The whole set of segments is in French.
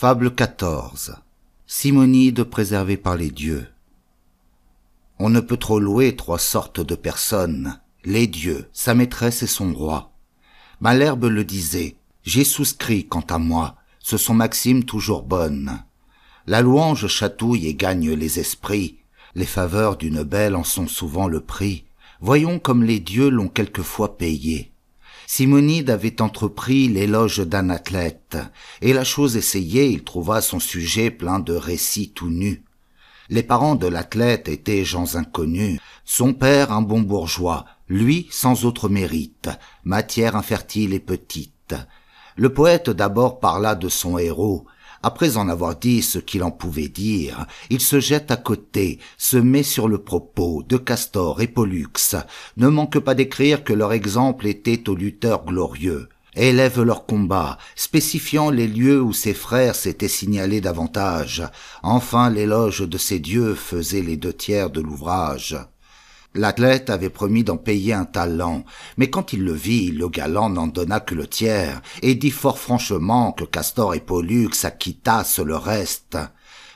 Fable 14. Simonide préservée par les dieux. On ne peut trop louer trois sortes de personnes, les dieux, sa maîtresse et son roi. Malherbe le disait, j'ai souscrit quant à moi, ce sont maximes toujours bonnes. La louange chatouille et gagne les esprits, les faveurs d'une belle en sont souvent le prix, voyons comme les dieux l'ont quelquefois payé. Simonide avait entrepris l'éloge d'un athlète, et la chose essayée, il trouva son sujet plein de récits tout nus. Les parents de l'athlète étaient gens inconnus, son père un bon bourgeois, lui sans autre mérite, matière infertile et petite. Le poète d'abord parla de son héros. Après en avoir dit ce qu'il en pouvait dire, il se jette à côté, se met sur le propos de Castor et Pollux, ne manque pas d'écrire que leur exemple était aux lutteurs glorieux, élève leur combat, spécifiant les lieux où ses frères s'étaient signalés davantage. Enfin l'éloge de ces dieux faisait les 2/3 de l'ouvrage. L'athlète avait promis d'en payer un talent, mais quand il le vit, le galant n'en donna que le tiers, et dit fort franchement que Castor et Pollux acquittassent le reste.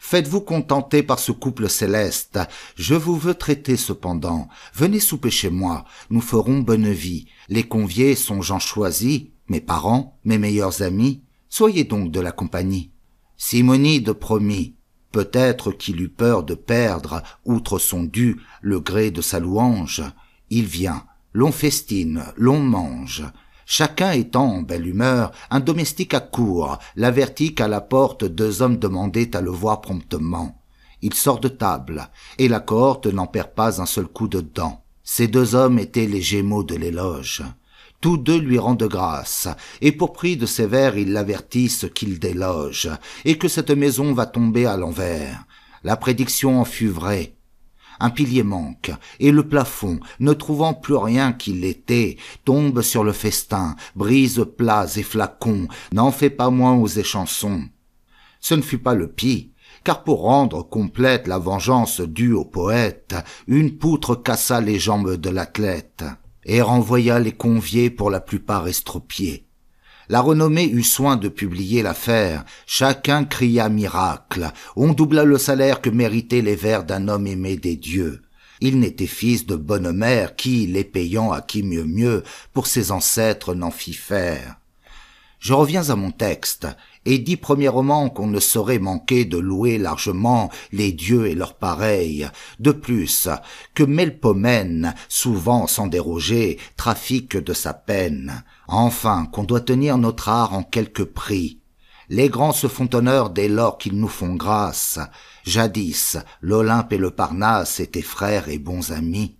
Faites-vous contenter par ce couple céleste, je vous veux traiter cependant, venez souper chez moi, nous ferons bonne vie, les conviés sont gens choisis, mes parents, mes meilleurs amis, soyez donc de la compagnie. Simonide promit. Peut-être qu'il eut peur de perdre, outre son dû, le gré de sa louange. Il vient, l'on festine, l'on mange. Chacun étant en belle humeur, un domestique accourt, l'avertit qu'à la porte 2 hommes demandaient à le voir promptement. Il sort de table, et la cohorte n'en perd pas un seul coup de dent. Ces 2 hommes étaient les Gémeaux de l'éloge. Tous 2 lui rendent grâce, et pour prix de ses vers ils l'avertissent qu'il déloge, et que cette maison va tomber à l'envers. La prédiction en fut vraie. Un pilier manque, et le plafond, ne trouvant plus rien qui l'était, tombe sur le festin, brise plats et flacons, n'en fait pas moins aux échansons. Ce ne fut pas le pis, car pour rendre complète la vengeance due au poète, une poutre cassa les jambes de l'athlète et renvoya les conviés pour la plupart estropiés. La renommée eut soin de publier l'affaire, chacun cria miracle, on doubla le salaire que méritaient les vers d'un homme aimé des dieux. Il n'était fils de bonne mère qui, les payant à qui mieux, pour ses ancêtres n'en fit faire. Je reviens à mon texte, et dis premièrement qu'on ne saurait manquer de louer largement les dieux et leurs pareils. De plus, que Melpomène, souvent sans déroger, trafique de sa peine. Enfin, qu'on doit tenir notre art en quelque prix. Les grands se font honneur dès lors qu'ils nous font grâce. Jadis, l'Olympe et le Parnasse étaient frères et bons amis.